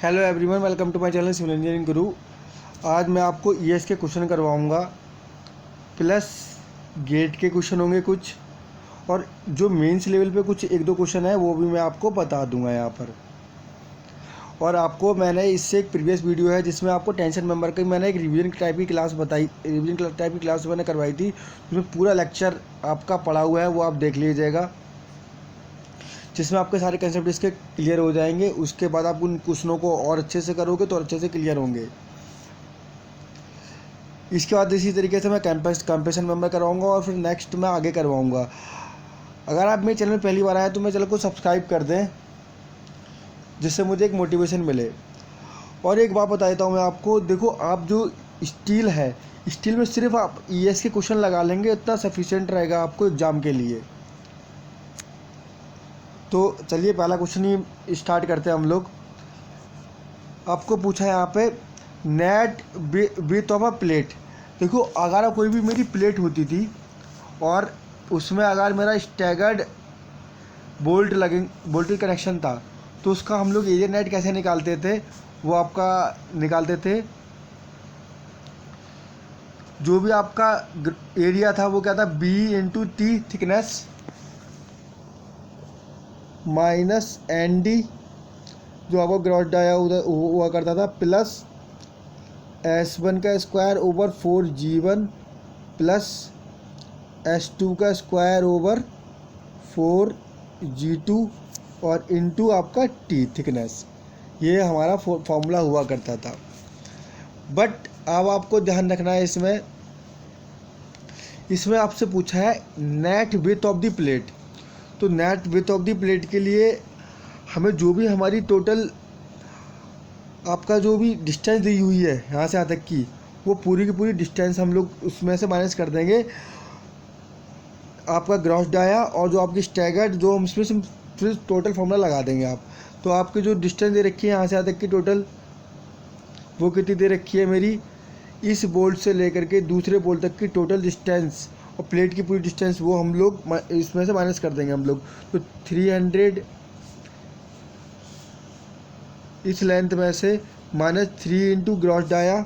Hello everyone, welcome to my channel Civil Engineering Guru. आज मैं आपको ईएस के क्वेश्चन करवाऊंगा, प्लस गेट के क्वेश्चन होंगे कुछ, और जो मेंस लेवल पे कुछ एक दो क्वेश्चन है वो भी मैं आपको बता दूंगा यहाँ पर। और आपको मैंने इससे एक प्रीवियस वीडियो है जिसमें आपको टेंशन मेंबर की मैंने एक रिवीजन टाइप की क्लास बताई, रिवीजन टाइप की क्लास मैंने करवाई थी, जिसमें पूरा लेक्चर आपका पढ़ा हुआ है, वो आप देख लीजिएगा, जिसमें आपके सारे कंसेप्ट इसके क्लियर हो जाएंगे। उसके बाद आप उन क्वेश्चनों को और अच्छे से करोगे तो अच्छे से क्लियर होंगे। इसके बाद इसी तरीके से मैं कंपेशन मेंबर करवाऊंगा और फिर नेक्स्ट मैं आगे करवाऊंगा। अगर आप मेरे चैनल में पहली बार आए तो मेरे चैनल को सब्सक्राइब कर दें, जिससे मुझे एक मोटिवेशन मिले। और एक बात बता देता हूँ मैं आपको, देखो आप जो स्टील है, स्टील में सिर्फ आप ईएस के क्वेश्चन लगा लेंगे, इतना सफिशिएंट रहेगा आपको एग्ज़ाम के लिए। तो चलिए पहला क्वेश्चन ही स्टार्ट करते हैं हम लोग। आपको पूछा है यहाँ पे net width of a plate. देखो अगर कोई भी मेरी प्लेट होती थी और उसमें अगर मेरा स्टैगर्ड बोल्ट कनेक्शन था, तो उसका हम लोग एरिया नेट कैसे निकालते थे, वो आपका निकालते थे, जो भी आपका एरिया था वो क्या था, B into T thickness minus N D, जो आपको ग्रॉस डाया उधर हुआ करता था, प्लस S1 का square over 4G1 plus S2 का स्क्वायर ओवर 4G2 और इनटू आपका T थिकनेस। ये हमारा फॉर्मूला हुआ करता था। बट अब आपको ध्यान रखना है, इसमें आपसे पूछा है net width of the plate. तो net width of the plate के लिए हमें जो भी हमारी टोटल आपका जो भी डिस्टेंस दी हुई है यहाँ से यहाँ तक की, वो पूरी की पूरी डिस्टेंस हम लोग उसमें से माइनस कर देंगे आपका ग्रॉस डाया, और जो आपकी स्टैगर्ड जो हम इसमें फिर टोटल फॉर्मूला लगा देंगे आप। तो आपकी जो डिस्टेंस दे रखी है यहाँ से यहाँ तक की टोटल, वो कितनी दे रखी है मेरी, इस बोल्ट से लेकर के दूसरे बोल्ट तक की टोटल डिस्टेंस और प्लेट की पूरी डिस्टेंस, वो हम लोग इसमें से माइनस कर देंगे हम लोग। तो 300 इस लेंथ में से minus 3 into gross dia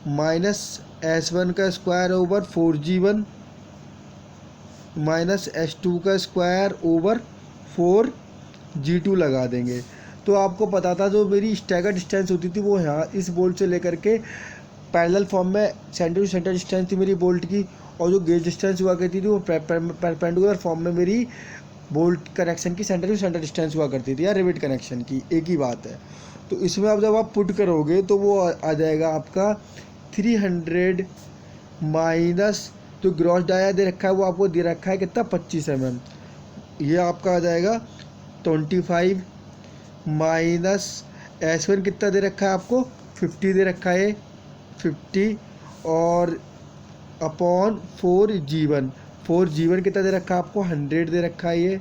minus S1 का square over 4G1 minus S2 का स्क्वायर ओवर 4G2 लगा देंगे। तो आपको पता था जो मेरी स्टैगर डिस्टेंस होती थी वो यहाँ इस बोल्ट से लेकर के पैरेलल फॉर्म में सेंटर टू सेंटर डिस्टेंस थी मेरी बोल्ट की, और जो गेज डिस्टेंस हुआ करती थी वो परपेंडिकुलर फॉर्म में मेरी बोल्ट कनेक्शन की सेंटर टू सेंटर डिस्टेंस हुआ करती थी, या रिवेट कनेक्शन की, एक ही बात है। तो इसमें अब जब आप पुट करोगे तो वो आ जाएगा आपका 300 माइनस जो ग्रॉस डाया दे रखा है वो आपको दे रखा है कितना, 25 mm। ये आपका आ जाएगा 25 माइनस S1 कितना दे रखा है आपको, 50 दे रखा है 50, और अपॉन 4G1 कितना दे रखा है आपको, 100 दे रखा है ये,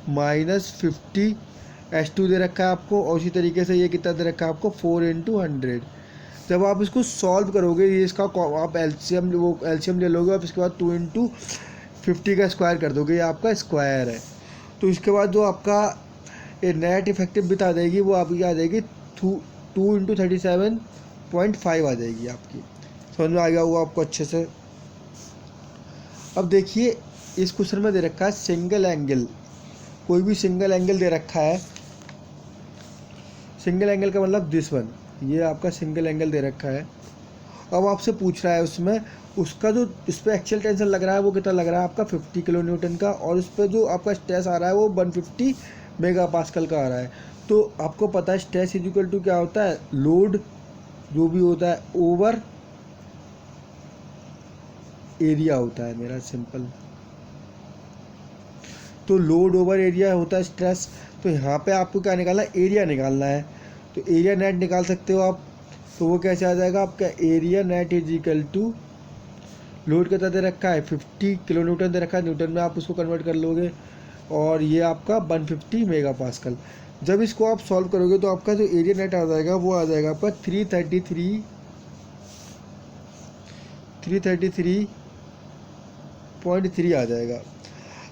माइनस 50 S2 दे रखा है आपको, और उसी तरीके से ये कितना दे रखा है आपको, 4 इंटू 100। जब आप इसको सॉल्व करोगे, ये इसका आप एलसीएम ले लोगे, आप इसके बाद 2 इंटू 50 का स्क्वायर कर दोगे, ये आपका स्क्वायर है। तो इसके बाद जो आपका ये नेट इफेक्टिव बिट आ जाएगी, वो आपकी आ जाएगी 2 इंटू 37.5 आ जाएगी आपकी। समझ में आ गया होगा आपको अच्छे से। अब देखिए इस क्वेश्चन में दे रखा है सिंगल एंगल, कोई भी सिंगल एंगल दे रखा है, सिंगल एंगल का मतलब दिस वन, ये आपका सिंगल एंगल दे रखा है। अब आपसे पूछ रहा है उसमें उसका जो इस पर एक्चुअल टेंशन लग रहा है वो कितना लग रहा है आपका, 50 किलो न्यूटन का, और उस पर जो आपका स्ट्रेस आ रहा है वो 150 मेगा पास्कल का आ रहा है। तो आपको पता है स्ट्रेस इक्वल टू क्या होता है, लोड जो भी होता है ओवर एरिया होता है मेरा, सिंपल। तो लोड ओवर एरिया होता है स्ट्रेस। तो यहाँ पे आपको क्या निकालना है, एरिया निकालना है। तो एरिया नेट निकाल सकते हो आप। तो वो कैसे आ जाएगा आपका, area net is equal to load कितना दे रखा है, 50 किलो न्यूटन दे रखा है, न्यूटन में आप उसको कन्वर्ट कर लोगे, और ये आपका 150 मेगा पास्कल। जब इसको आप सॉल्व करोगे तो आपका जो एरिया नेट आ जाएगा वो आ जाएगा आपका 333.3 आ जाएगा।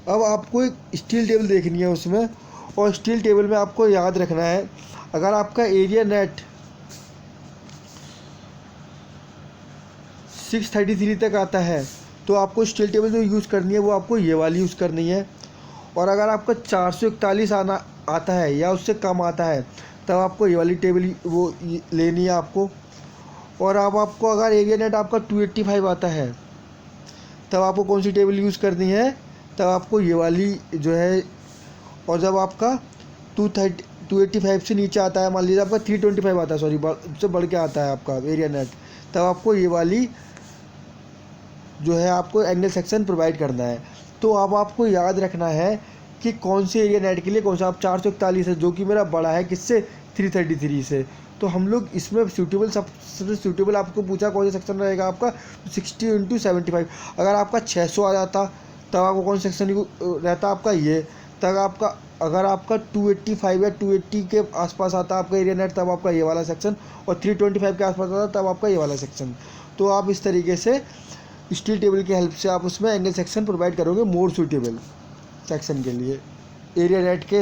अब आपको एक स्टील टेबल देखनी है उसमें, और स्टील टेबल में आपको याद रखना है, अगर आपका एरिया नेट 633 तक आता है तो आपको स्टील टेबल जो यूज़ करनी है वो आपको ये वाली यूज़ करनी है। और अगर आपका 441 आता है या उससे कम आता है तब आपको ये वाली टेबल वो लेनी है आपको। और अब आपको अगर एरिया नेट आपका 285 आता है तब आपको कौन सी टेबल यूज़ करनी है, तब आपको ये वाली जो है। और जब आपका 285 से नीचे आता है, मान लीजिए आपका 325 आता है, सॉरी उससे बढ़ के आता है आपका एरिया नेट, तब आपको ये वाली जो है आपको एंगल सेक्शन प्रोवाइड करना है। तो अब आपको याद रखना है कि कौन से एरिया नेट के लिए कौन सा। आप 441 है जो कि मेरा बड़ा है किससे, 333 से। तो हम लोग इसमें सूटेबल सबसे सूटेबल आपको पूछा कौन सा सेक्शन रहेगा आपका, 60x75। अगर आपका 600 आ जाता तब आपको कौन सा सेक्शन रहता आपका ये। तब आपका अगर आपका 285 या 280 के आसपास आता आपका एरिया नेट तब आपका ये वाला सेक्शन, और 325 के आसपास आता तब आपका ये वाला सेक्शन। तो आप इस तरीके से स्टील टेबल की हेल्प से आप उसमें एंगल सेक्शन प्रोवाइड करोगे मोर सूटेबल सेक्शन के लिए एरिया नेट के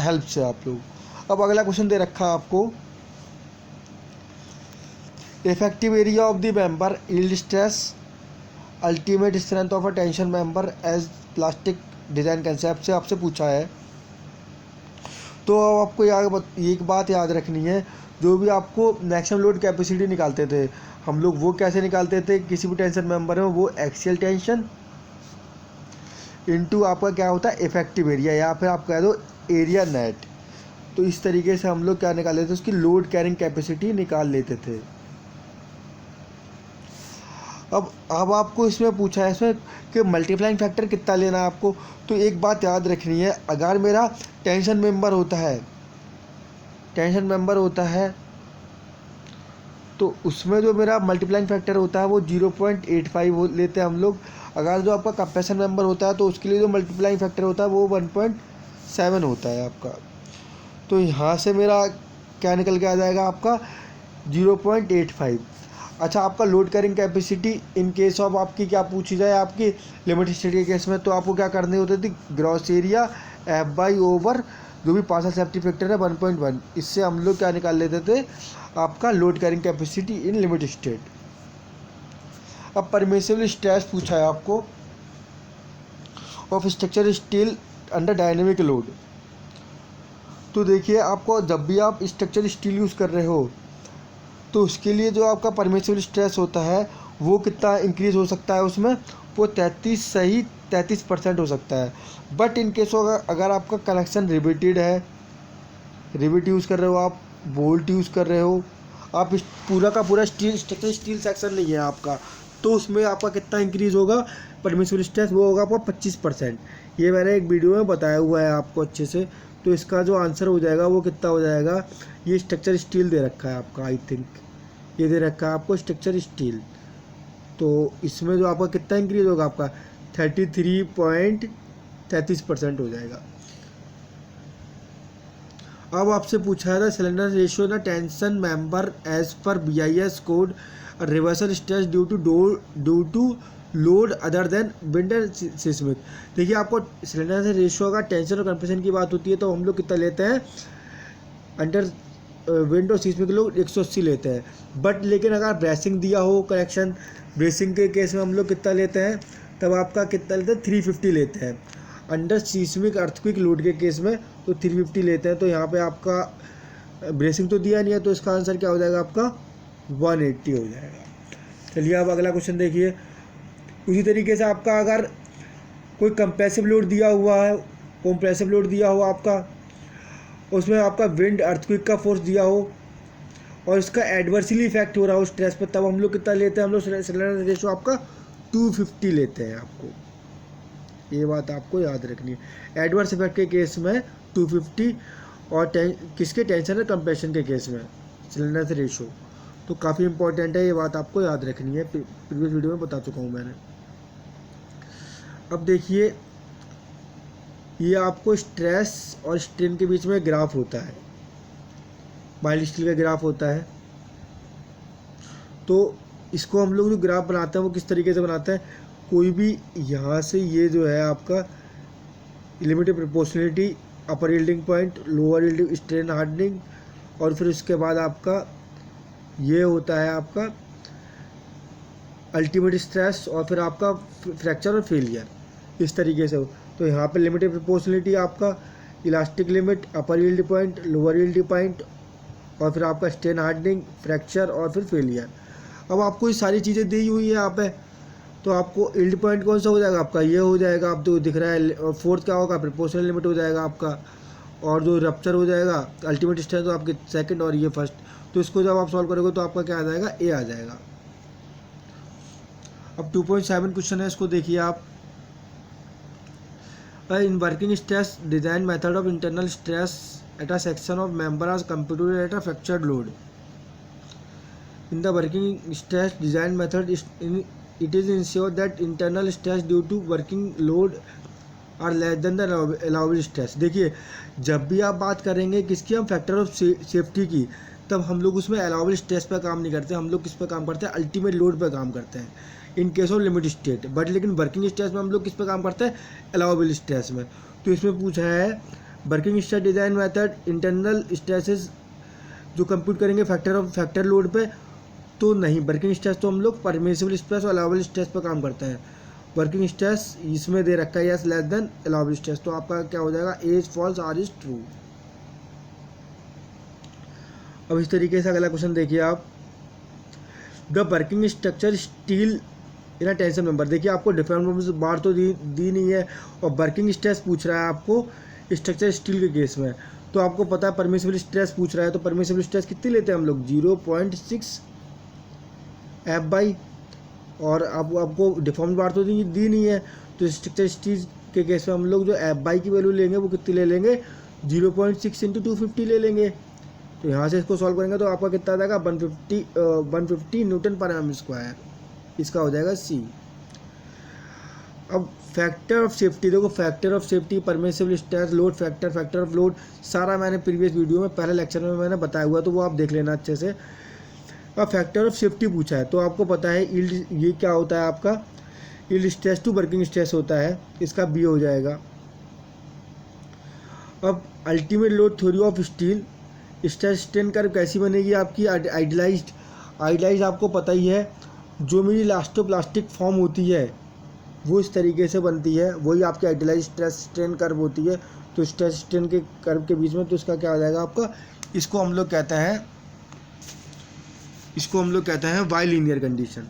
हेल्प से आप लोग। अब अगला क्वेश्चन दे रखा है आपको, effective area of the member yield stress ultimate strength of a tension member as plastic design concept से आपसे पूछा है। तो आपको एक बात याद रखनी है, जो भी आपको मैक्सिमम लोड कैपेसिटी निकालते थे हम लोग वो कैसे निकालते थे, किसी भी टेंशन मेंबर में वो एक्सियल टेंशन इनटू आपका क्या होता है इफेक्टिव एरिया, या फिर आप कह दो एरिया नेट। तो इस तरीके से हम लोग क्या निकाल लेते थे, उसकी लोड कैरिंग कैपेसिटी निकाल लेते थे। अब आपको इसमें पूछा है इसमें कि मल्टीप्लाइंग फैक्टर कितना लेना है आपको। तो एक बात याद रखनी है, अगर मेरा टेंशन मेंबर होता है तो उसमें जो मेरा मल्टीप्लाइंग फैक्टर होता है वो 0.85 लेते हैं हम लोग। अगर जो आपका कंप्रेशन मेंबर होता है तो उसके लिए जो मल्टीप्लाइंग फैक्टर होता है वो 1.7 होता है आपका। तो यहाँ से मेरा क्या निकल के आ जाएगा आपका 0.85। अच्छा, आपका load carrying capacity in case of आपकी क्या पूछी जाए आपकी लिमिटेड स्टेट के केस में, तो आपको क्या करनी होती थी, ग्रॉस एरिया F/ओवर जो भी पार्शियल सेफ्टी फैक्टर है 1.1, इससे हम लोग क्या निकाल लेते थे आपका load carrying capacity in limited state. अब परमिसिबल स्ट्रेस पूछा है आपको of structure steel under dynamic load. तो देखिए, आपको जब भी आप स्ट्रक्चर स्टील यूज़ कर रहे हो तो उसके लिए जो आपका परमिसिबल स्ट्रेस होता है वो कितना इंक्रीज़ हो सकता है, उसमें वो 33% हो सकता है। बट इन केस अगर आपका कनेक्शन रिवेटेड है, रिवेट यूज़ कर रहे हो आप, बोल्ट यूज़ कर रहे हो आप, पूरा का पूरा स्ट्रक्चर स्टील सेक्शन नहीं है आपका, तो उसमें आपका कितना इंक्रीज़ होगा परमिसिबल स्ट्रेस, वो होगा आपका 25%। ये मैंने एक वीडियो में बताया हुआ है आपको अच्छे से। तो इसका जो आंसर हो जाएगा वो कितना हो जाएगा, ये स्ट्रक्चर स्टील दे रखा है आपका, आई थिंक ये दे रखा है आपको स्ट्रक्चर स्टील। तो इसमें जो आपका कितना इंक्रीज होगा आपका 33.33% हो जाएगा। अब आपसे पूछा था सिलेंडर रेशियो ना टेंशन मेंबर एज पर BIS code reversal stress due to load other than wind and seismic. देखिए, आपको सिलेंडर से रेशियो का टेंशन और कंप्रेशन की बात होती है तो हम लोग कितना लेते हैं, अंडर विंड और सिस्मिक लोग 180 लेते हैं। बट लेकिन अगर ब्रेसिंग दिया हो कनेक्शन, ब्रेसिंग के केस में हम लोग कितना लेते हैं, तब आपका कितना लेते हैं 350 लेते हैं। अंडर सिस्मिक अर्थक्वेक लोड के केस में तो 350 लेते हैं। तो यहाँ पे आपका ब्रेसिंग तो दिया नहीं है, तो इसका आंसर क्या हो जाएगा आपका 180 हो जाएगा। चलिए अब अगला क्वेश्चन देखिए। उसी तरीके से आपका अगर कोई कंप्रेसिव लोड दिया हुआ है, कंप्रेसिव लोड दिया हो आपका, उसमें आपका विंड अर्थक्वेक का फोर्स दिया हो और इसका एडवर्सली इफेक्ट हो रहा हो स्ट्रेस पर, तब हम लोग कितना लेते हैं, हम लोग सिलेंडर रेशियो आपका 250 लेते हैं। आपको ये बात आपको याद रखनी है, एडवर्स इफेक्ट के केस में 250 और किसके टेंशन और कंप्रेशन के केस में सिलेंडर से रेशियो। तो काफ़ी इंपॉर्टेंट है, ये बात आपको याद रखनी है, प्रीवियस वीडियो में बता चुका हूँ मैंने। अब देखिए, ये आपको स्ट्रेस और स्ट्रेन के बीच में ग्राफ होता है, माइल्ड स्टील का ग्राफ होता है। तो इसको हम लोग जो ग्राफ बनाते हैं वो किस तरीके से बनाते हैं, कोई भी यहाँ से ये जो है आपका limited proportionality upper yielding point, lower yielding strain hardening, और फिर उसके बाद आपका ये होता है आपका अल्टीमेट स्ट्रेस, और फिर आपका फ्रैक्चर और फेलियर, इस तरीके से हो। तो यहाँ पे लिमिटेड प्रोपोर्शनलिटी आपका elastic limit, upper yield point, lower yield point, और फिर आपका स्ट्रेन हार्डनिंग, फ्रैक्चर और फिर फेलियर। अब आपको ये सारी चीज़ें दी हुई है यहाँ पे, तो आपको यील्ड पॉइंट कौन सा हो जाएगा आपका, ये हो जाएगा, आप तो दिख रहा है। और फोर्थ क्या होगा, प्रोपोर्शनल लिमिट हो जाएगा आपका, और जो रप्चर हो जाएगा अल्टीमेट स्ट्रेंथ तो आपके सेकंड, और ये फर्स्ट। तो इसको जब आप सॉल्व करोगे तो आपका क्या आ जाएगा, ए आ जाएगा। अब 2.7 क्वेश्चन है, इसको देखिए आप। In working stress design method of internal stress at a section of member are computed at a fractured load. In the working stress design method it is ensure that internal stress due to working load are less than the allowable stress। देखिए, जब भी आप बात करेंगे किसकी, हम factor of safety की, तब हम लोग उसमें अलाउबल स्ट्रेस पर काम नहीं करते, हम लोग किस पर काम करते हैं, अल्टीमेट लोड पर काम करते हैं इन case of limit state. But लेकिन वर्किंग स्ट्रेस में हम लोग किस पर काम करते हैं, अलाउबल स्ट्रेस में। तो इसमें पूछा है working stress design method internal stresses जो कंप्यूट करेंगे फैक्टर लोड पे, तो नहीं, वर्किंग स्ट्रेस तो हम लोग परमिसिबल स्ट्रेस और अलाउबल स्ट्रेस पर काम करते हैं। वर्किंग स्ट्रेस इसमें दे रखा है yes less than allowable stress, तो आपका क्या हो जाएगा, A is false, R is true. अब इस तरीके से अगला क्वेश्चन देखिए आप। The working structure steel in a tension member. देखिए, आपको डिफरेंट बार तो दी नहीं है, और वर्किंग स्ट्रेस पूछ रहा है आपको स्ट्रक्चर स्टील के केस में। तो आपको पता है परमिसिबल स्ट्रेस पूछ रहा है, तो परमिसिबल स्ट्रेस कितनी लेते हैं हम लोग, 0.6 एफ बाई, और आपको डिफॉर्म बार तो दी नहीं है, तो स्ट्रक्चर स्टील के केस में हम लोग जो एफ बाई की वैल्यू लेंगे वो कितनी ले लेंगे, 0.6 इंटू 250 ले लेंगे। तो यहाँ से इसको सॉल्व करेंगे तो आपका कितना आ जाएगा, 150 न्यूटन पर एम स्क्वायर, इसका हो जाएगा सी। अब फैक्टर ऑफ सेफ्टी देखो, factor of safety, permissible stress, load factor, factor of load, सारा मैंने प्रीवियस वीडियो में पहले लेक्चर में मैंने बताया हुआ, तो वो आप देख लेना अच्छे से। अब फैक्टर ऑफ सेफ्टी पूछा है, तो आपको पता है यील्ड, ये क्या होता है आपका, yield stress to working stress होता है, इसका बी हो जाएगा। अब ultimate load theory of steel, stress strain curve कैसी बनेगी आपकी, आइडियलाइज्ड आपको पता ही है, जो मेरी इलास्टोप्लास्टिक फॉर्म होती है वो इस तरीके से बनती है, वही आपकी आइडियलाइज्ड स्ट्रेस स्ट्रेन कर्व होती है। तो स्ट्रेस स्ट्रेन के कर्व के बीच में, तो इसका क्या हो जाएगा आपका, इसको हम लोग कहते हैं बाई लीनियर कंडीशन।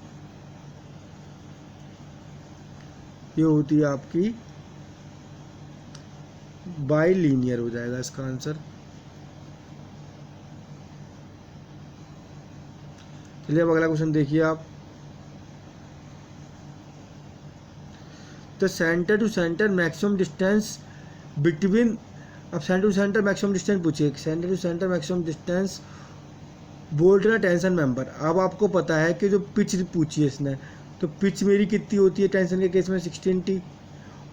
ये होती है आपकी बाई लीनियर, हो जाएगा इसका आंसर। चलिए अब अगला क्वेश्चन देखिए आप। The centre to centre maximum distance between, अब centre to centre maximum distance पूछिए, centre to centre maximum distance bolt ना टेंशन मेंबर। अब आपको पता है कि जो पिच पूछी है इसने, तो पिच मेरी कितनी होती है टेंशन के केस में 16T,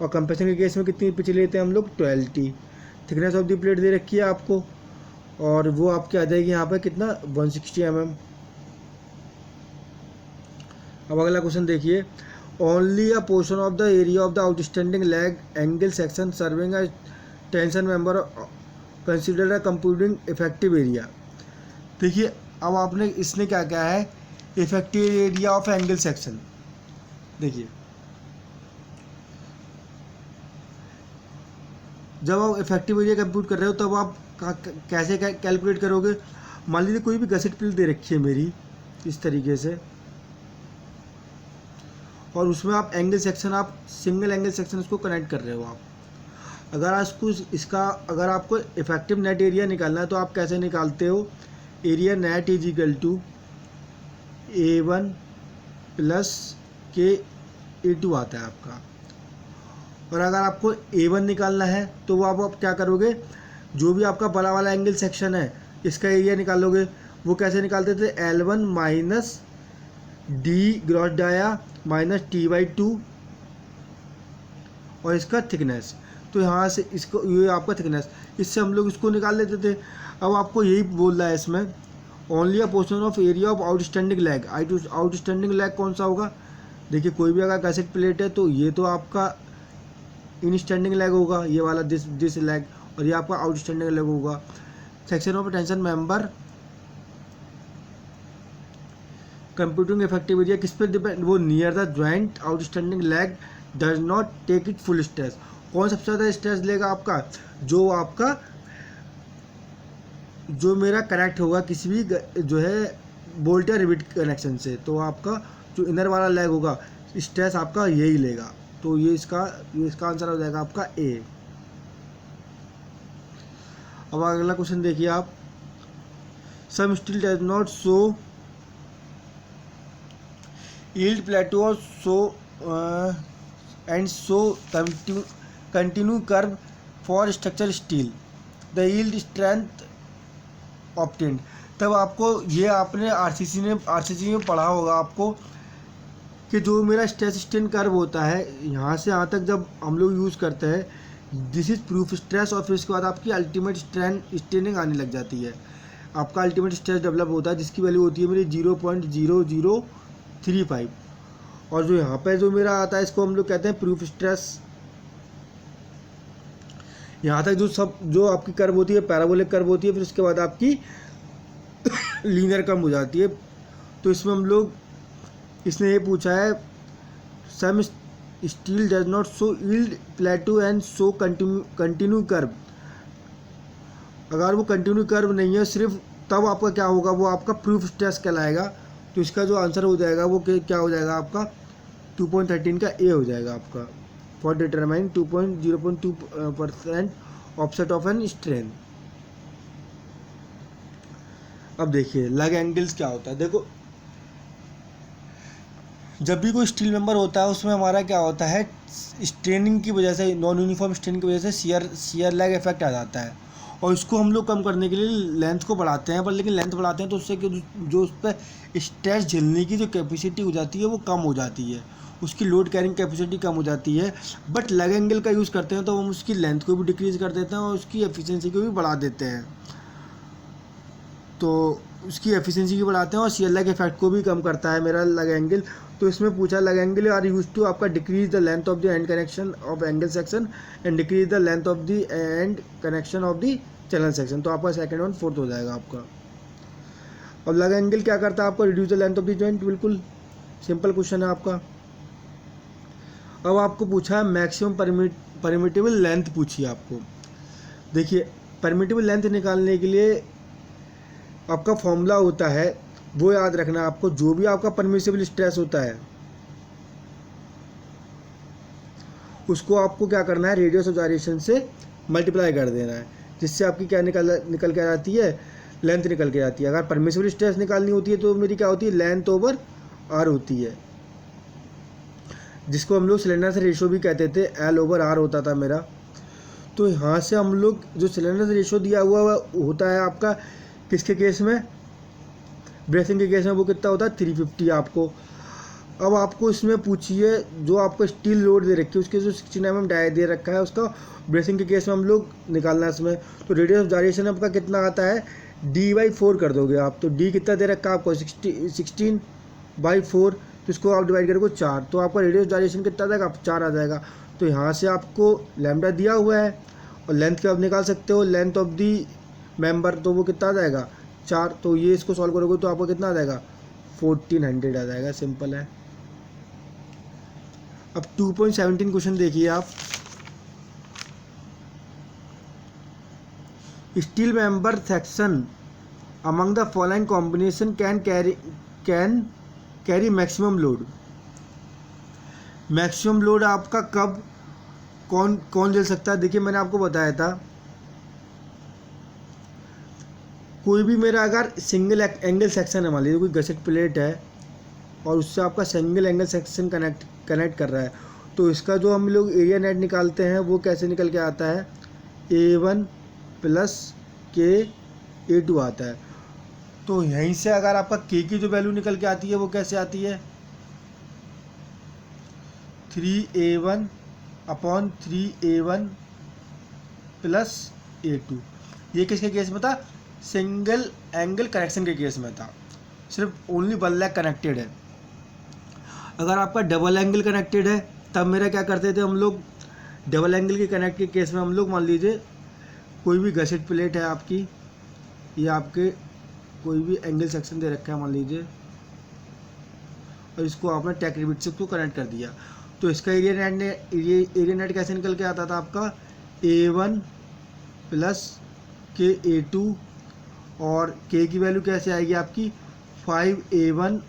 और कंप्रेशन के केस में कितनी पिच लेते हैं हम लोग 12T। Thickness of the plate दे रखी है आपको, और वो आपकी आ जाएगी यहाँ पर कितना, 160 mm। अब अगला क्वेश्चन देखिए। Only a portion of the area of the outstanding leg angle section serving a tension member considered a computing effective area. देखिए, अब आपने इसने क्या क्या है, effective area of angle section. देखिए, जब आप इफेक्टिव एरिया कंप्यूट कर रहे हो तब आप कैसे कैलकुलेट करोगे। मान लीजिए कोई भी गसेट प्लेट दे रखी है मेरी इस तरीके से, और उसमें आप एंगल सेक्शन, आप सिंगल एंगल सेक्शन उसको कनेक्ट कर रहे हो आप। अगर आपको इफेक्टिव नेट एरिया निकालना है तो आप कैसे निकालते हो, area net is equal to A1 plus KA2 आता है आपका। और अगर आपको A1 निकालना है तो वो आप क्या करोगे, जो भी आपका बड़ा वाला एंगल सेक्शन है इसका एरिया निकालोगे। वो कैसे निकालते थे, L1 minus D gross dia minus T/2 और इसका थिकनेस। तो यहाँ से इसको, ये आपका थिकनेस, इससे हम लोग इसको निकाल लेते थे। अब आपको यही बोल रहा है इसमें, only a portion of area of outstanding leg. Outstanding leg कौन सा होगा, देखिए कोई भी अगर कैसेट प्लेट है तो ये तो आपका इनस्टैंडिंग लेग होगा, ये वाला दिस लेग, और ये आपका आउटस्टैंडिंग लेग होगा। Section of tension member computing effective area किस पे डिपेंड, वो near the joint outstanding leg does not take it full stress. कौन सबसे ज़्यादा स्ट्रेस लेगा आपका, जो मेरा कनेक्ट होगा किसी भी जो है बोल्ट या रिविट कनेक्शन से, तो आपका जो इनर वाला लेग होगा स्ट्रेस आपका यही लेगा। तो ये इसका आंसर हो जाएगा आपका ए। अब अगला क्वेश्चन देखिए आप, some steel does not show yield plateau or so continue curve for structure steel, the yield strength obtained। तब आपको ये आपने आरसीसी में पढ़ा होगा आपको कि जो मेरा स्ट्रेस स्ट्रेन कर्व होता है यहाँ से यहाँ तक जब हम लोग यूज़ करते हैं, दिस इज प्रूफ स्ट्रेस, और फिर उसके बाद आपकी अल्टीमेट स्ट्रेनिंग आने लग जाती है। आपका अल्टीमेट स्ट्रेस डेवलप होता है जिसकी वैल्यू होती है मेरी 0.0035, और जो यहाँ पे जो मेरा आता है इसको हम लोग कहते हैं प्रूफ स्ट्रेस। यहाँ तक जो आपकी कर्व होती है पैराबोलिक कर्व होती है, फिर उसके बाद आपकी लीनियर कर्व हो जाती है। तो इसमें हम लोग इसने ये पूछा है some steel does not show yield plateau and show continue curve. अगर वो कंटिन्यू कर्व नहीं है सिर्फ, तब आपका क्या होगा, वो आपका प्रूफ स्ट्रेस कहलाएगा। तो इसका जो आंसर हो जाएगा वो क्या हो जाएगा आपका 2.13 का ए हो जाएगा आपका, for determine 2.02% offset of an strain. अब देखिए लग एंगल्स क्या होता है। देखो जब भी कोई स्टील मेंबर होता है उसमें हमारा क्या होता है, स्ट्रेनिंग की वजह से, नॉन यूनिफॉर्म स्ट्रेन की वजह से शियर लैग इफेक्ट आ जाता है, और इसको हम लोग कम करने के लिए लेंथ को बढ़ाते हैं। पर लेकिन लेंथ बढ़ाते हैं तो उससे जो उस पर स्ट्रेस झेलने की जो कैपेसिटी हो जाती है वो कम हो जाती है, उसकी लोड कैरिंग कैपेसिटी कम हो जाती है। बट लेग एंगल का यूज़ करते हैं तो हम उसकी लेंथ को भी डिक्रीज़ कर देते हैं और उसकी एफिशिएंसी को भी बढ़ा देते हैं। तो उसकी एफिशिएंसी भी बढ़ाते हैं और शियर लैग इफेक्ट को भी कम करता है मेरा लेग एंगल। तो इसमें पूछा leg angle are used to आपका decrease the length of the end connection of angle section and decrease the length of the end connection of the channel section. तो आपका सेकंड और फोर्थ हो जाएगा आपका। अब लेग एंगल क्या करता है आपको, reduce the length of the joint. बिल्कुल सिंपल क्वेश्चन है आपका। अब आपको पूछा है मैक्सिमम परमिटेबल लेंथ पूछी आपको। देखिए परमिटेबल लेंथ निकालने के लिए आपका फॉर्मूला होता है, वो याद रखना आपको। जो भी आपका परमिसिबल स्ट्रेस होता है उसको आपको क्या करना है, रेडियस ऑफ जाइरेशन से मल्टीप्लाई कर देना है, जिससे आपकी क्या निकल के आती है, लेंथ निकल के आती है। अगर परमिसिबल स्ट्रेस निकालनी होती है तो मेरी क्या होती है, लेंथ ओवर आर होती है, जिसको हम लोग सिलेंडर से रेशो भी कहते थे, एल ओवर आर होता था मेरा। तो यहाँ से हम लोग जो सिलेंडर से रेशो दिया हुआ होता है आपका किसके केस में, ब्रेसिंग के केस में, वो कितना होता है 350 आपको। अब आपको इसमें पूछिए जो आपको स्टील लोड दे रखी है उसके जो 16 mm डाई दे रखा है उसका ब्रेसिंग के केस में हम लोग निकालना है इसमें। तो रेडियस ऑफ जाइरेशन आपका कितना आता है, D/4 कर दोगे आप। तो D कितना दे रखा है आपको 16/4, तो इसको आप डिवाइड करोगे 4, तो आपका रेडियस जाइरेशन कितना आ जाएगा, 4 आ जाएगा। तो यहाँ से आपको लैम्डा दिया हुआ है और लेंथ का आप निकाल सकते हो, लेंथ ऑफ दी मेंबर, तो वो कितना आ जाएगा 4। तो ये इसको सॉल्व करोगे तो आपको कितना आ जाएगा 1400 आ जाएगा। सिंपल है। अब 2.17 क्वेश्चन देखिए आप, steel member section among the following combination can carry maximum load. Maximum load आपका कब कौन झेल सकता है। देखिए मैंने आपको बताया था, कोई भी मेरा अगर सिंगल एंगल सेक्शन है, मान लीजिए कोई गसेट प्लेट है और उससे आपका सिंगल एंगल सेक्शन कनेक्ट कर रहा है, तो इसका जो हम लोग एरिया नेट निकालते हैं वो कैसे निकल के आता है, A1 + KA2 आता है। तो यहीं से अगर आपका K की जो वैल्यू निकल के आती है वो कैसे आती है, 3A1/3A1 + A2। ये किसके केस में था, सिंगल एंगल कनेक्शन के केस में था, सिर्फ ओनली वन लेग कनेक्टेड है। अगर आपका डबल एंगल कनेक्टेड है तब मेरा क्या करते थे हम लोग, डबल एंगल के कनेक्ट के केस में हम लोग मान लीजिए कोई भी गसेट प्लेट है आपकी, ये आपके कोई भी एंगल सेक्शन दे रखा है मान लीजिए, और इसको आपने टैक रिबिट से उसको कनेक्ट कर दिया, तो इसका एरिया नेट कैसे निकल के आता था आपका A1 प्लस के A2, और के की वैल्यू कैसे आएगी आपकी 5A1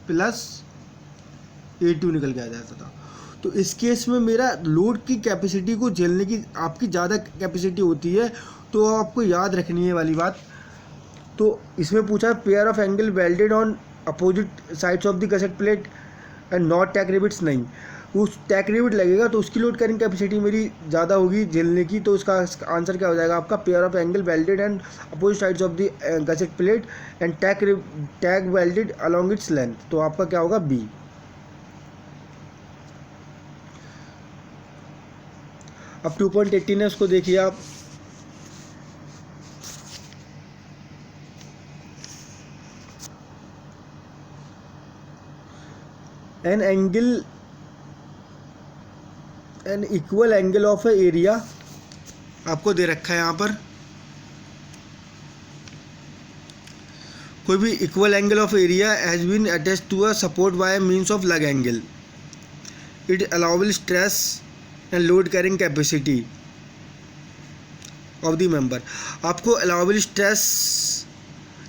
प्लस A2 निकल के आ जाता था। तो इस केस में मेरा लोड की कैपेसिटी को झेलने की आपकी ज़्यादा कैपेसिटी होती है, तो आपको याद रखनी है वाली बात। तो इसमें पूछा है pair of angle welded on opposite sides of the gusset plate and not tack rivets, नहीं, उस टैक रिबिट लगेगा तो उसकी लोड कैरिंग कैपेसिटी मेरी ज़्यादा होगी झेलने की, तो उसका आंसर क्या हो जाएगा आपका pair of angle welded and opposite sides of the gusset plate and tag welded along its length, तो आपका क्या होगा बी। अब 2.18 है, उसको देखिए आप। An equal angle of a area आपको दे रखा है यहाँ पर, कोई भी equal angle of area has been attached to a support by means of lug angle, it allowable stress and load carrying capacity of the member. आपको allowable stress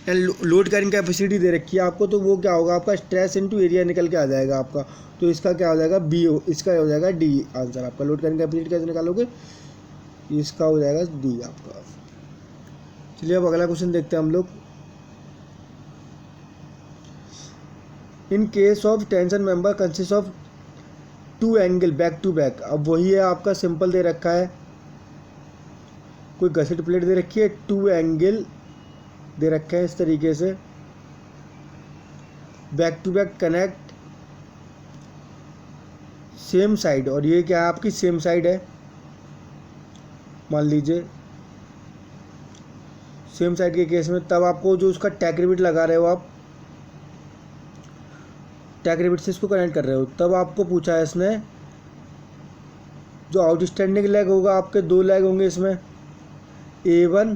and load carrying capacity दे रखी है आपको, तो वो क्या होगा आपका स्ट्रेस इनटू एरिया निकल के आ जाएगा आपका, तो इसका क्या हो जाएगा बी, इसका हो जाएगा डी आंसर आपका। लोड कैरिंग कैपेसिटी कैसे निकालोगे, इसका हो जाएगा डी आपका। चलिए अब अगला क्वेश्चन देखते हैं हम लोग। In case of tension member consist of two angle back to back, अब वही है आपका सिंपल दे रखा है, कोई गसेट प्लेट दे रखी है, टू एंगल दे रखे हैं इस तरीके से, back to back connect same side, और ये क्या है आपकी सेम साइड है, मान लीजिए सेम साइड के केस में तब आपको जो उसका टैक रिबिट लगा रहे हो आप, टैक रिबिट से इसको कनेक्ट कर रहे हो, तब आपको पूछा है इसने जो आउटस्टैंडिंग लेग होगा, आपके दो लेग होंगे इसमें, A1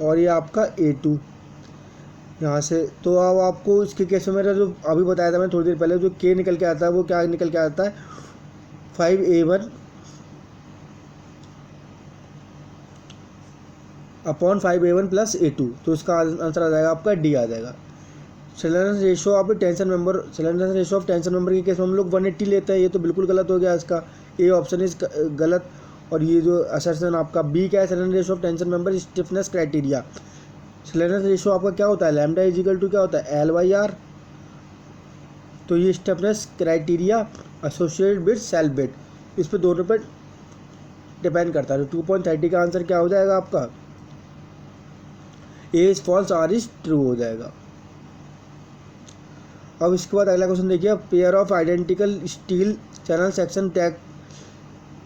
और ये आपका A2 यहाँ से। तो अब आपको इसके केस में मेरा जो अभी बताया था मैंने थोड़ी देर पहले, जो के निकल के आता है वो क्या निकल के आता है 5A1 upon 5A1 plus A2, तो इसका आंसर आ जाएगा आपका डी आ जाएगा। Slenderness ratio of tension member, slenderness ratio of tension member के केस में हम लोग 180 लेते हैं, ये तो बिल्कुल गलत हो गया इसका, ए ऑप्शन इज गलत। और ये जो असर्शन आपका बी क्या है, slenderness ratio of tension member stiffness criteria, slenderness ratio आपका क्या होता है लैम्डा इज इक्वल टू क्या होता है L/R, तो ये stiffness criteria associated with self weight, इस पे दोनों पे डिपेंड करता है। 2.30 का आंसर क्या हो जाएगा आपका A is false R is true हो जाएगा। अब इसके बाद अगला क्वेश्चन देखिए, pair of identical steel channel section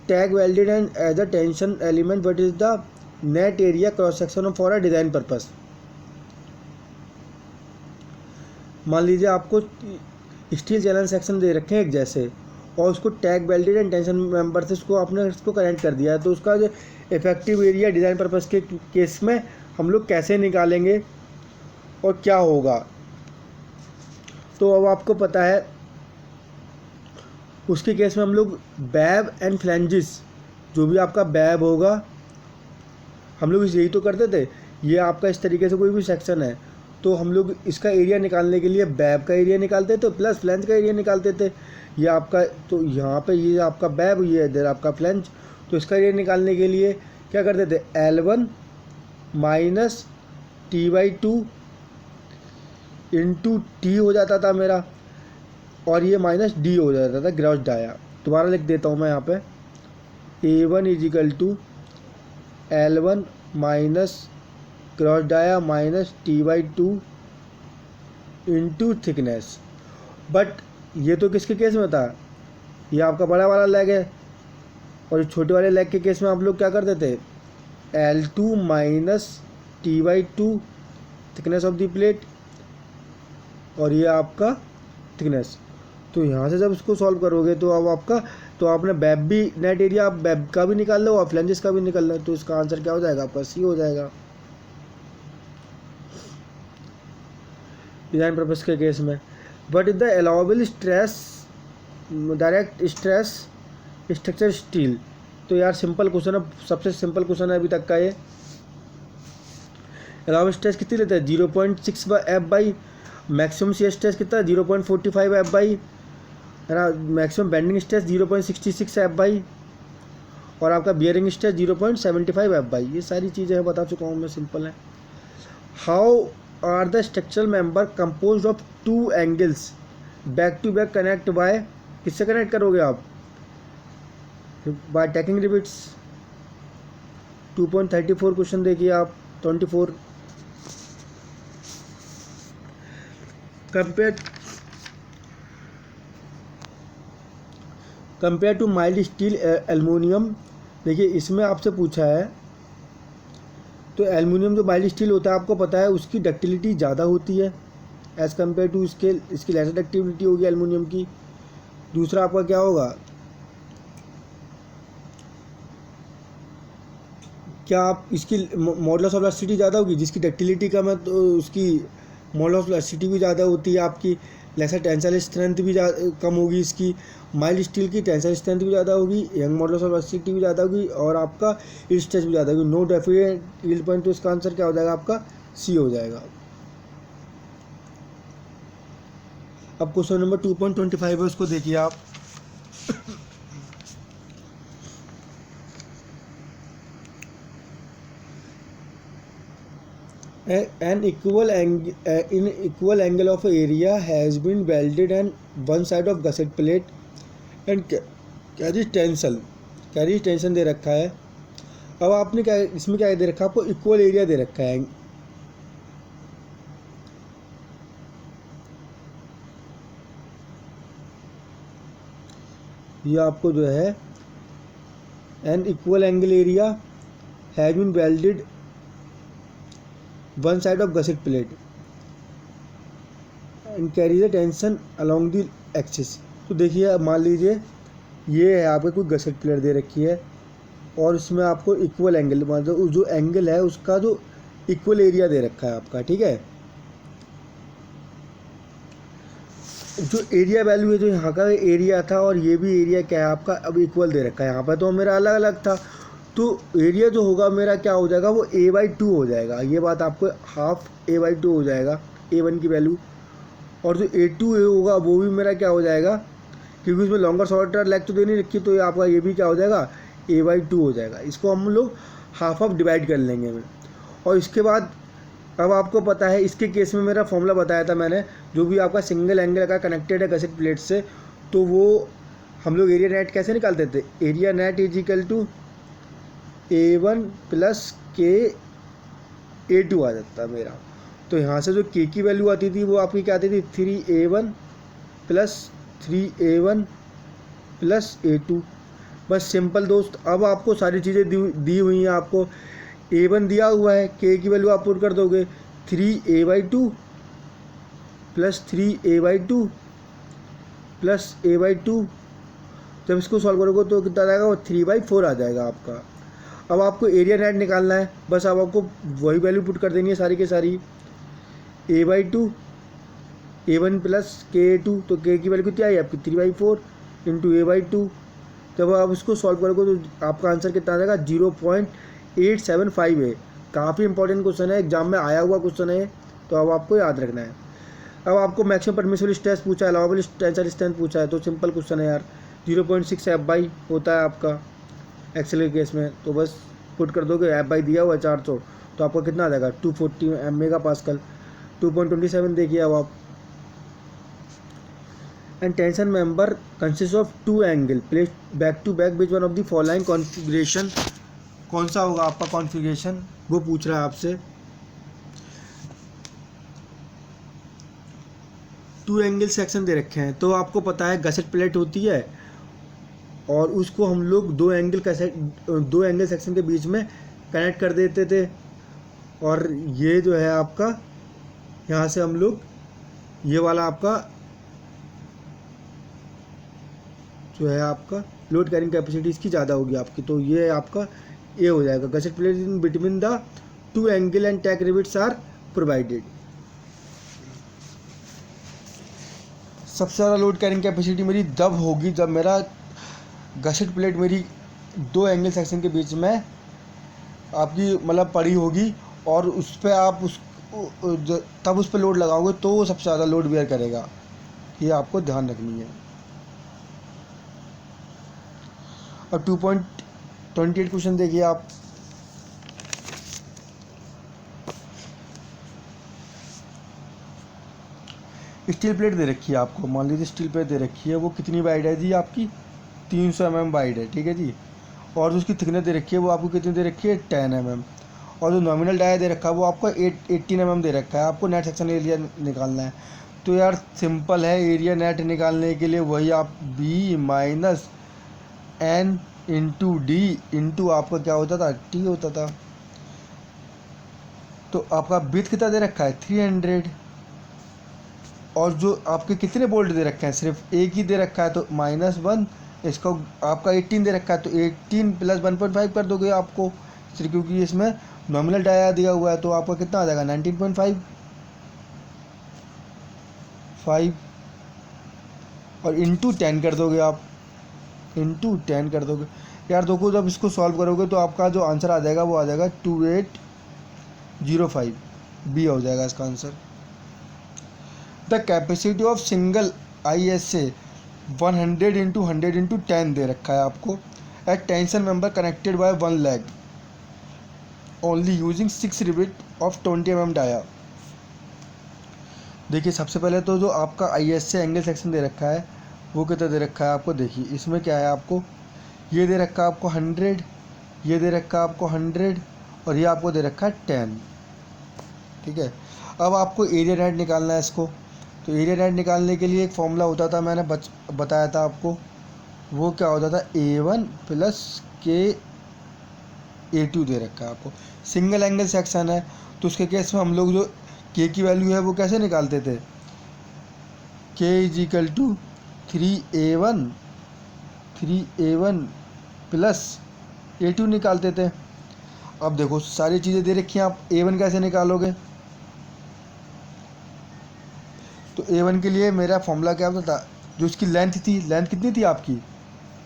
tag welded and as a tension element, what is the net area cross section for a design purpose. मान लीजिए आपको स्टील चैनल सेक्शन दे रखे हैं एक जैसे, और उसको tag welded and tension member से उसको आपने इसको कनेक्ट कर दिया है, तो उसका जो इफेक्टिव एरिया डिज़ाइन पर्पस के केस में हम लोग कैसे निकालेंगे और क्या होगा। तो अब आपको पता है उसके केस में हम लोग बैब एंड फ्लैंजिस, जो भी आपका बैब होगा, हम लोग यही तो करते थे, ये आपका इस तरीके से कोई भी सेक्शन है तो हम लोग इसका एरिया निकालने के लिए बैब का एरिया निकालते थे प्लस फ्लैंज का एरिया निकालते थे। ये आपका, तो यहाँ पे ये आपका बैब, ये इधर आपका फ्लैंज, तो इसका एरिया निकालने के लिए क्या करते थे L1 minus T/2 into T हो जाता था मेरा, और ये माइनस डी हो जाता था ग्रॉस डाया। दोबारा लिख देता हूँ मैं यहाँ पे, A1 is equal to L1 minus cross dia minus T/2 into thickness. But ये तो किसके केस में था, ये आपका बड़ा वाला लेग है, और छोटे वाले लेग के केस में आप लोग क्या करते थे L2 minus T/2 thickness of the plate, और ये आपका थिकनेस। तो यहाँ से जब इसको सॉल्व करोगे तो अब आपका तो आपने वेब भी नेट एरिया आप वेब का भी निकाल लो और फ्लैंजेस का भी निकाल लो, तो इसका आंसर क्या हो जाएगा आपका? सी हो जाएगा डिज़ाइन पर्पस के केस में। But is the allowable stress direct stress structure steel. तो यार सिंपल क्वेश्चन है, सबसे सिंपल क्वेश्चन है अभी तक का ये। अलाउबल स्ट्रेस कितनी लेते हैं? 0.6 F by. Maximum shear stress कितना है? 0.45 एफ बाई, है ना। Maximum bending stress 0.66 F by, और आपका बियरिंग स्ट्रेस 0.75 एफ बाई। ये सारी चीज़ें बता चुका हूँ मैं, सिंपल है। How are the structural member composed of two angles back to back connect by, किससे कनेक्ट करोगे आप? Bye tacking rivets. 2.34 क्वेश्चन देखिए आप, 24। Compare to mild steel aluminium. देखिए इसमें आपसे पूछा है, तो एल्युमिनियम जो माइल्ड स्टील होता है आपको पता है उसकी डक्टिलिटी ज़्यादा होती है एज़ कम्पेयर टू इसकी लेसर डक्टिलिटी होगी एल्युमिनियम की। दूसरा आपका क्या होगा, क्या आप इसकी मॉडुलस ऑफ इलास्टिसिटी ज़्यादा होगी, जिसकी डक्टिलिटी कम है तो उसकी मॉडुलस ऑफ इलास्टिसिटी भी ज़्यादा होती है, आपकी लेसर टेंसाइल स्ट्रेंथ भी कम होगी इसकी। माइल्ड स्टील की टेंसाइल स्ट्रेंथ भी ज़्यादा होगी, यंग मॉडुलस ऑफ इलास्टिसिटी भी ज़्यादा होगी, और आपका यील्ड स्ट्रेस भी ज़्यादा होगी। नो डेफिनेट यील्ड पॉइंट, तो इसका आंसर क्या हो जाएगा आपका? सी हो जाएगा। अब क्वेश्चन नंबर 2.25 है, उसको देखिए आप। An equal angle of area has been welded on one side of gusset plate and carries tension दे रखा है। अब आपने क्या इसमें क्या दे रखा है आपको? इक्वल एरिया दे रखा है। ये आपको जो है an equal angle area has been welded one side of gusset plate and carry the tension along the axis. तो देखिए मान लीजिए ये है आपको कोई गसेट प्लेट दे रखी है और इसमें आपको इक्वल एंगल, मतलब जो एंगल है उसका जो इक्वल एरिया दे रखा है आपका, ठीक है। जो एरिया वैल्यू है, जो यहाँ का एरिया था और ये भी एरिया क्या है आपका अब इक्वल दे रखा है। यहाँ पर तो मेरा अलग अलग था, तो एरिया जो होगा मेरा क्या हो जाएगा? वो a/2 हो जाएगा। ये बात आपको हाफ a/2 हो जाएगा a1 की वैल्यू, और जो a2 होगा वो भी मेरा क्या हो जाएगा, क्योंकि उसमें लॉन्गर शॉर्टर लेग तो दे नहीं रखी, तो ये आपका ये भी क्या हो जाएगा? a/2 हो जाएगा। इसको हम लोग हाफ ऑफ डिवाइड कर लेंगे में। और इसके बाद अब आपको पता है इसके केस में मेरा फॉर्मूला बताया था मैंने, जो भी आपका सिंगल एंगल का कनेक्टेड है गसेट प्लेट से, तो वो हम लोग एरिया नेट कैसे निकालते थे? Area net is equal to a1 plus a2 आ जाता मेरा। तो यहाँ से जो k की वैल्यू आती थी वो आपकी क्या आती थी? 3a1 plus 3a1 plus a2। बस सिंपल दोस्त। अब आपको सारी चीज़ें दी हुई हैं, आपको a1 दिया हुआ है, k की वैल्यू आप पुट कर दोगे 3a/2 plus 3a/2 plus a/2। जब इसको सॉल्व करोगे तो कितना आ जाएगा? वो 3/4 आ जाएगा आपका। अब आपको एरिया नेट निकालना है, बस अब आपको वही वैल्यू पुट कर देनी है सारी की सारी। a/2 a1 प्लस k2, तो k की वैल्यू कितनी आई आपकी? 3/4 इंटू a/2। जब आप इसको सॉल्व करोगे तो आपका आंसर कितना आ जाएगा? 0.875 है। काफ़ी इंपॉर्टेंट क्वेश्चन है, एग्जाम में आया हुआ क्वेश्चन है, तो अब आपको याद रखना है। अब आपको मैक्सिमम परमिसिबल स्ट्रेस पूछा है, अलाउबल टेंसाइल स्ट्रेंथ पूछा है, तो सिंपल क्वेश्चन है यार। 0.6 F/, होता है आपका एक्सेल के केस में, तो बस पुट कर दोगे। F/, दिया हुआ है 400, तो आपको कितना आ जाएगा? 240 मेगा पास्कल। 2.27 देखिए अब आप। And tension member consist of two angle placed back to back which one of the following configuration. कौन सा होगा आपका कॉन्फ़िगरेशन, वो पूछ रहा है आपसे। टू एंगल सेक्शन दे रखे हैं, तो आपको पता है गसेट प्लेट होती है और उसको हम लोग दो एंगल सेक्शन के बीच में कनेक्ट कर देते थे। और ये जो है आपका यहाँ से हम लोग ये वाला आपका जो है आपका लोड कैरिंग कैपेसिटी इसकी ज़्यादा होगी आपकी, तो ये आपका ए हो जाएगा। Gusset plate in between the two angle and tack rivets are provided. सबसे ज़्यादा लोड कैरिंग कैपेसिटी मेरी तब होगी जब मेरा गसेट प्लेट मेरी दो एंगल सेक्शन के बीच में आपकी मतलब पड़ी होगी, और उस पर आप तब उस पर लोड लगाओगे तो वो सबसे ज़्यादा लोड बेयर करेगा। ये आपको ध्यान रखनी है। अब 2.28 क्वेश्चन देखिए आप। स्टील प्लेट दे रखी है आपको, मान लीजिए स्टील प्लेट दे रखी है, वो कितनी वाइड है जी आपकी 300 mm वाइड है, ठीक है जी। और उसकी थिकनेस दे रखी है वो आपको कितनी दे रखी है 10 mm। और जो नॉमिनल डाया दे रखा है वो आपको 18 mm दे रखा है। आपको नेट सेक्शन एरिया निकालना है, तो यार सिंपल है, एरिया नेट निकालने के लिए वही आप B minus N into D into आपका क्या होता था टी होता था। तो आपका विड्थ कितना दे रखा है 300, और जो आपके कितने बोल्ट दे रखे हैं सिर्फ एक ही दे रखा है, तो -1। इसका आपका 18 दे रखा है, तो 18 + 1.5 कर दोगे आपको सिर्फ, क्योंकि इसमें नॉमिनल डाया दिया हुआ है, तो आपका कितना आ जाएगा 19.5 और इंटू 10 कर दोगे आप, इंटू 10 कर दोगे। यार देखो जब इसको सॉल्व करोगे तो आपका जो आंसर आ जाएगा वो आ जाएगा 2805, बी हो जाएगा इसका answer. The capacity of single ISA 100 × 100 × 10 दे रखा है आपको। At tension member connected by 1 leg only using 6 rivet of 20 mm dia. देखिए सबसे पहले तो जो आपका ISA एंगल सेक्शन दे रखा है वो कितना दे रखा है आपको। देखिए इसमें क्या है, आपको ये दे रखा है आपको 100, ये दे रखा है आपको 100, और ये आपको दे रखा है 10, ठीक है। अब आपको एरिया नेट निकालना है इसको। तो एरिया नेट निकालने के लिए एक फॉर्मूला होता था, मैंने बताया था आपको, वो क्या होता था A1 + KA2 दे रखा है आपको। सिंगल एंगल सेक्शन है तो उसके केस में हम लोग जो K की वैल्यू है वो कैसे निकालते थे, K = 3A1 + A2 निकालते थे। अब देखो सारी चीज़ें दे रखी हैं, आप A1 कैसे निकालोगे। तो A1 के लिए मेरा फॉर्मूला क्या होता था, जो उसकी लेंथ थी, लेंथ कितनी थी आपकी,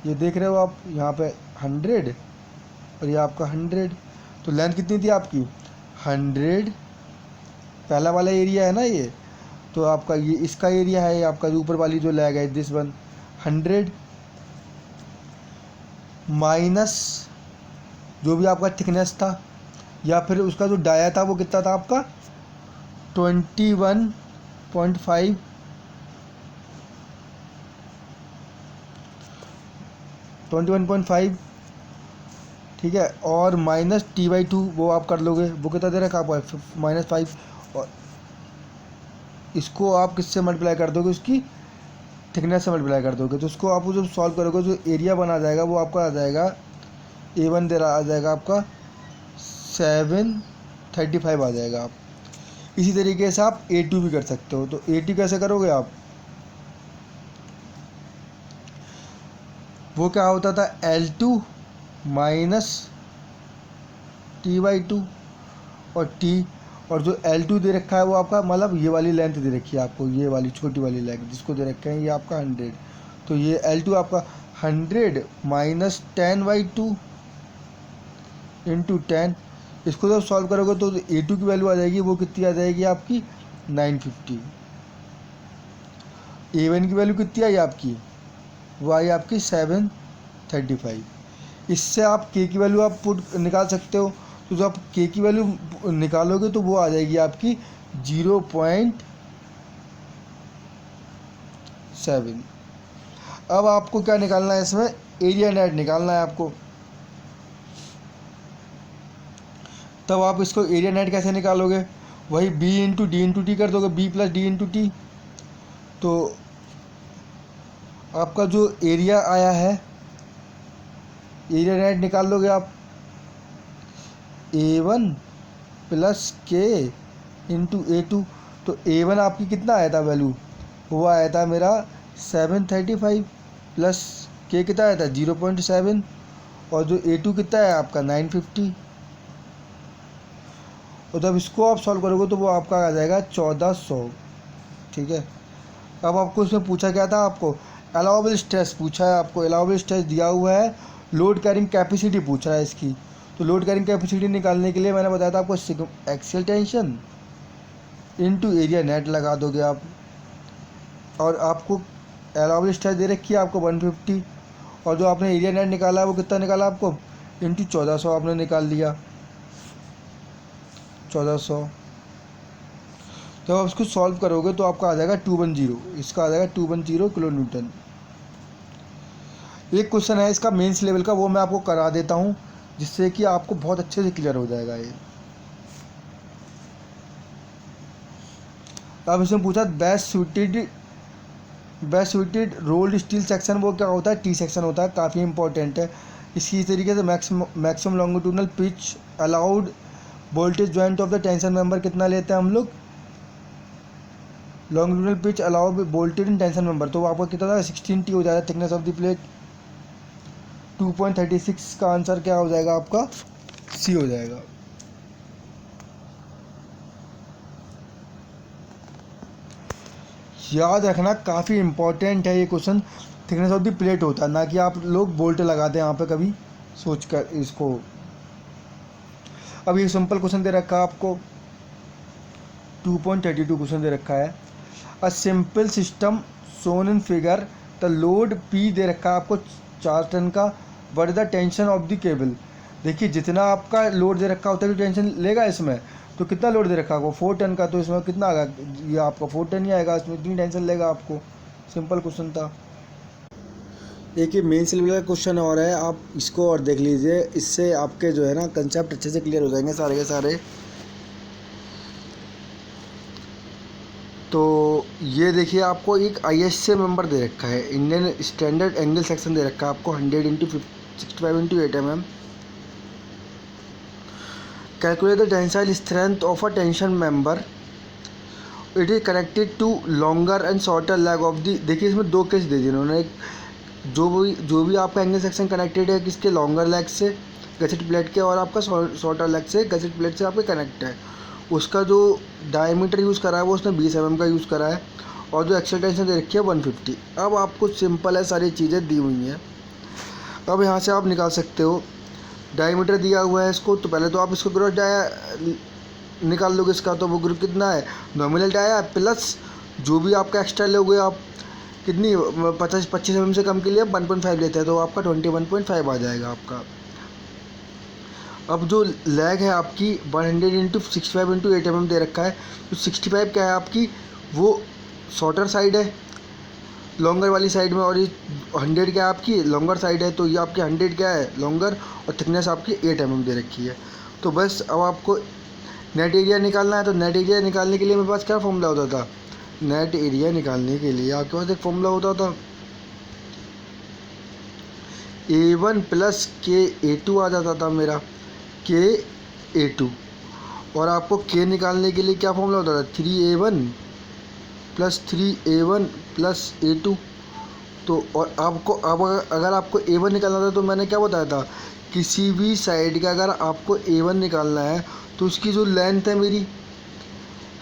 ये देख रहे हो आप यहाँ पे 100 और ये आपका 100, तो लेंथ कितनी थी आपकी 100। पहला वाला एरिया है ना ये, तो आपका ये इसका एरिया है, आपका जो ऊपर वाली जो लेग है दिस वन 100 माइनस जो भी आपका थिकनेस था, या फिर उसका जो डाया था वो कितना था आपका 21.5, ठीक है, और माइनस T/2 वो आप कर लोगे, वो कितना दे रखा आपको -5, और इसको आप किससे मल्टीप्लाई कर दोगे, उसकी थिकनेस से मल्टीप्लाई कर दोगे। तो उसको आप जब सॉल्व करोगे जो एरिया बना जाएगा वो आपका आ जाएगा A1 दे रहा आ जाएगा आपका 735 आ जाएगा। आप इसी तरीके से आप A2 भी कर सकते हो। तो A2 कैसे करोगे आप, वो क्या होता था L2 - T/2 और T, और जो L2 दे रखा है वो आपका मतलब ये वाली लेंथ दे रखी है आपको, ये वाली छोटी वाली लेंथ जिसको दे रखे हैं ये आपका 100, तो ये L2 आपका 100 - 10/2 × 10। इसको जब सॉल्व करोगे तो A2 की वैल्यू आ जाएगी, वो कितनी आ जाएगी आपकी 950। A1 की वैल्यू कितनी आई आपकी, वो आई आपकी 735। इससे आप K की वैल्यू आप निकाल सकते हो। तो जब आप K की वैल्यू निकालोगे तो वो आ जाएगी आपकी 0.7। अब आपको क्या निकालना है, इसमें एरिया नेट निकालना है आपको। तब आप इसको एरिया नेट कैसे निकालोगे, वही B × D × T कर दोगे, B + D × T। तो आपका जो एरिया आया है, एरिया नेट निकाल लोगे आप A1 + K × A2। तो A1 आपकी कितना आया था वैल्यू, वो आया था मेरा 735 + के कितना आया था 0.7 और जो A2 कितना है आपका 950। और जब इसको आप सॉल्व करोगे तो वो आपका आ जाएगा 1400। ठीक है, अब आपको इसमें पूछा क्या था, आपको अलाउबल स्ट्रेस पूछा है, आपको अलाउबल स्ट्रेस दिया हुआ है, लोड कैरिंग कैपेसिटी पूछ रहा है इसकी। तो लोड कैरिंग कैपेसिटी निकालने के लिए मैंने बताया था आपको axial tension into area net लगा दोगे आप, और आपको अलाउबल स्ट्रेस दे रखी है आपको 150, और जो आपने एरिया नेट निकाला है वो कितना निकाला आपको इंटू 1400 आपने निकाल लिया 1400। तो आप इसको सॉल्व करोगे तो आपका आ जाएगा 210, इसका आ जाएगा 210 किलो न्यूटन। एक क्वेश्चन है इसका मेंस लेवल का, वो मैं आपको करा देता हूँ जिससे कि आपको बहुत अच्छे से क्लियर हो जाएगा ये। अब इसमें पूछा best suited rolled steel section, वो क्या होता है टी सेक्शन होता है, काफ़ी इंपॉर्टेंट है। इसी तरीके से maximum longitudinal pitch allowed voltage joint of the tension member कितना लेते हैं हम लोग, longitudinal pitch allowed voltage in tension member, तो आपका कितना था 16T हो जाएगा थिकनेस ऑफ द प्लेट। 2.36 का आंसर क्या हो जाएगा आपका सी हो जाएगा। याद रखना काफ़ी इंपॉर्टेंट है ये question, thickness of the plate होता है, ना कि आप लोग बोल्ट लगाते हैं यहाँ पे कभी सोच कर इसको। अब ये सिंपल क्वेश्चन दे रखा है आपको 2.32 क्वेश्चन दे रखा है। A simple system shown in figure, the load P दे रखा है आपको 4 टन का, what is the tension of the cable. देखिए जितना आपका लोड दे रखा होता है तो टेंशन लेगा इसमें, तो कितना लोड दे रखा होगा 4 टन का, तो इसमें कितना आएगा, ये आपका 4 टन ही आएगा, इसमें इतनी टेंशन लेगा आपको। सिंपल क्वेश्चन था। एक ये मेंस लेवल का क्वेश्चन और है, आप इसको और देख लीजिए, इससे आपके जो है ना कंसेप्ट अच्छे से क्लियर हो जाएंगे सारे के सारे। तो ये देखिए आपको एक ISA मेंबर दे रखा है, इंडियन स्टैंडर्ड एंगल सेक्शन दे रखा है आपको 100 × 65 × 8 mm। Calculate the tensile strength of a tension member, it is connected to longer and shorter leg of the. देखिए इसमें दो केस दे दिए उन्होंने, एक जो भी आपका एंगल सेक्शन कनेक्टेड है किसके लॉन्गर लेग से गसेट प्लेट के, और आपका शॉर्टर लेग से गसेट प्लेट से आपके कनेक्ट है, उसका जो डायमीटर यूज़ करा है वो उसने 20 mm का यूज़ करा है, और जो एक्सेल टेंशन दे रखी है 150। अब आपको सिंपल है, सारी चीज़ें दी हुई हैं। अब यहाँ से आप निकाल सकते हो, डायमीटर दिया हुआ है इसको, तो पहले तो आप इसको ग्रॉस डाया निकाल लोगे इसका, तो वो ग्रुप कितना है नॉमिनल डाया प्लस जो भी आपका एक्स्ट्रा लोगे आप, कितनी 25 mm से कम के लिए 1.5 लेते हैं, तो आपका 21.5 आ जाएगा आपका। अब जो लैग है आपकी 100 × 65 × 8 mm दे रखा है, तो 65 क्या है आपकी वो शॉर्टर साइड है लॉन्गर वाली साइड में, और ये 100 क्या है आपकी लॉन्गर साइड है, तो ये आपकी 100 क्या है लॉन्गर, और थिकनेस आपकी 8 mm दे रखी है। तो बस अब आपको नेट एरिया निकालना है, तो नेट एरिया निकालने के लिए मेरे पास क्या फॉर्मूला होता था, नेट एरिया निकालने के लिए आपके पास एक फॉर्मूला होता था A1 + KA2 आ जाता था मेरा, KA2, और आपको K निकालने के लिए क्या फॉर्मूला होता था 3A1 + 3A1 + A2। तो और आपको अब अगर आपको A1 निकालना था, तो मैंने क्या बताया था, किसी भी साइड का अगर आपको A1 निकालना है तो उसकी जो लेंथ है मेरी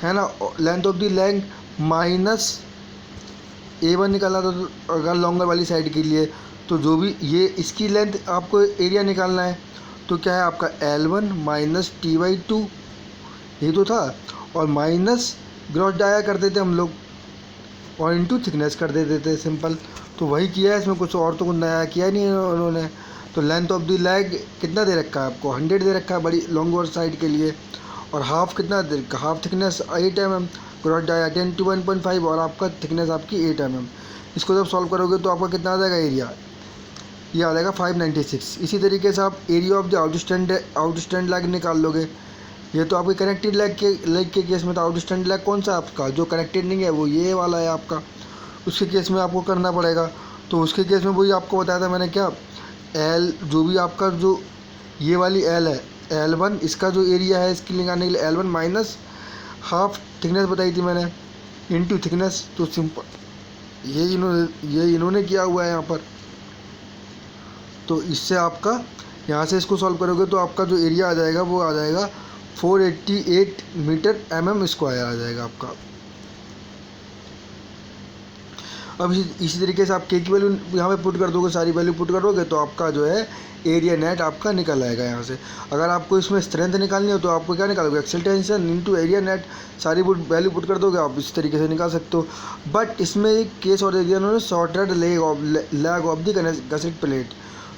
है ना, length of the leg minus A1 निकालना था, तो अगर लॉन्गर वाली साइड के लिए, तो जो भी ये इसकी लेंथ आपको एरिया निकालना है, तो क्या है आपका L1 - T/2 ये तो था, और माइनस ग्रॉस डाया करते थे हम लोग, और इंटू थिकनेस कर देते थे, सिंपल। तो वही किया है इसमें, कुछ और तो कुछ नया किया नहीं उन्होंने। तो लेंथ ऑफ द लेग कितना दे रखा है आपको 100 दे रखा है बड़ी लॉन्गर साइड के लिए, और हाफ कितना दे रखा, half thickness 8 mm, gross dia 10 × 1.5, और आपका थिकनेस आपकी 8 mm। इसको जब सॉल्व करोगे तो आपका कितना आ जाएगा एरिया, ये आ जाएगा 596। इसी तरीके से आप area of the outstand leg निकाल लोगे। ये तो आपके कनेक्टेड लेग के केस में था, आउटस्टैंड लेग कौन सा आपका जो कनेक्टेड नहीं है वो ये वाला है आपका, उसके केस में आपको करना पड़ेगा। तो उसके केस में वही आपको बताया था मैंने क्या, L जो भी आपका जो ये वाली L है L1, इसका जो एरिया है इसकी निकालने के लिए L1 माइनस हाफ थिकनेस बताई थी मैंने इंटू थिकनेस। तो सिंपल ये इन्होंने किया हुआ है यहाँ पर। तो इससे आपका यहाँ से इसको सॉल्व करोगे तो आपका जो एरिया आ जाएगा वो आ जाएगा 488 मीटर mm² आ जाएगा आपका। अब इसी तरीके से आप के की वैल्यू यहाँ पे पुट कर दोगे, सारी वैल्यू पुट करोगे तो आपका जो है एरिया नेट आपका निकल आएगा यहाँ से। अगर आपको इसमें स्ट्रेंथ निकालनी हो तो आपको क्या निकालोगे, axial tension into area net, सारी वैल्यू पुट कर दोगे, आप इस तरीके से निकाल सकते हो। बट इसमें एक केस और दे दिया उन्होंने, shorted leg of the gusset plate.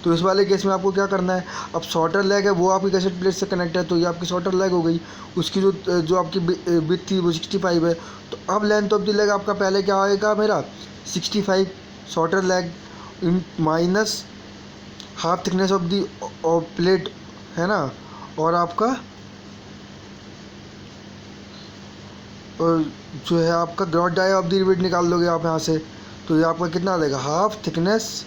तो इस वाले केस में आपको क्या करना है, अब शॉर्टर लेग है वो आपकी गसेट प्लेट से कनेक्ट है, तो ये आपकी शॉर्टर लेग हो गई। उसकी जो आपकी विड्थ थी वो 65 है। तो अब लेंथ ऑफ द लेग आपका पहले क्या आएगा मेरा 65 shorter leg in minus half thickness of the plate है ना, और आपका और जो है आपका gross dia of the width निकाल लोगे आप यहाँ से। तो ये आपका कितना आ जाएगा, half thickness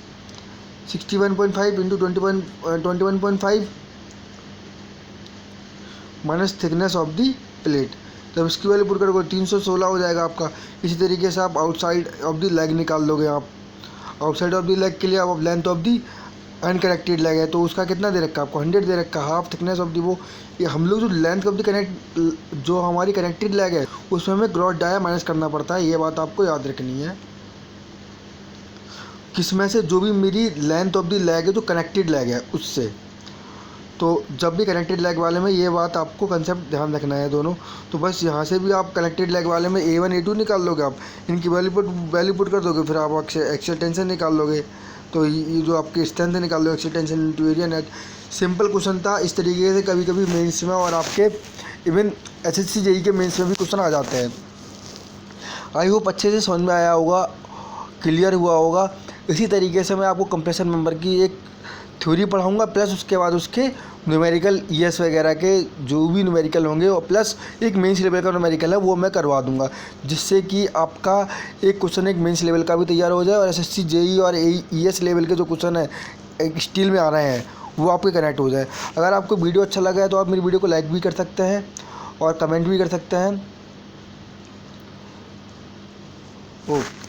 61.5 into 21.5 minus thickness of the plate. तब इसकी वैल्यू पुट करोगे 316 हो जाएगा आपका। इसी तरीके से आप आउटसाइड ऑफ दी लेग निकाल लोगे। आप आउटसाइड ऑफ दी लेग के लिए आप length of the unconnected leg है तो उसका कितना दे रखा है आपको, 100 दे रखा है। हाफ थिकनेस ऑफ दी वो ये हम लोग जो लेंथ ऑफ दी जो हमारी कनेक्टेड लेग है उसमें हमें ग्रॉस डाया माइनस करना पड़ता है, ये बात आपको याद रखनी है। किसमें से, जो भी मेरी लेंथ ऑफ दी लेग है जो कनेक्टेड लेग है उससे। तो जब भी कनेक्टेड लेग वाले में ये बात आपको कंसेप्ट ध्यान रखना है दोनों। तो बस यहाँ से भी आप कनेक्टेड लेग वाले में A1 A2 निकाल लोगे, आप इनकी वैल्यू पुट कर दोगे, फिर आप एक्सल टेंशन निकाल लोगे। तो ये जो आपकी स्ट्रेंथ निकाल लो, axial tension into area net. Simple question था। इस तरीके से कभी कभी मेंस में और आपके इवन SSC JEE के मेंस में भी क्वेश्चन आ जाते हैं। आई होप अच्छे से समझ में आया होगा, क्लियर हुआ होगा। इसी तरीके से मैं आपको कंप्रेशन मेंबर की एक थ्योरी पढ़ाऊंगा, प्लस उसके बाद उसके न्यूमेरिकल ES वगैरह के जो भी न्यूमेरिकल होंगे और प्लस एक मेंस लेवल का न्यूमेरिकल है वो मैं करवा दूंगा, जिससे कि आपका एक क्वेश्चन एक मेंस लेवल का भी तैयार हो जाए और SSC JEE और ES लेवल के जो क्वेश्चन है एक स्टील में आ रहे हैं वो आपके कनेक्ट हो जाए। अगर आपको वीडियो अच्छा लगा है तो आप मेरी वीडियो को लाइक भी कर सकते हैं और कमेंट भी कर सकते हैं। ओके।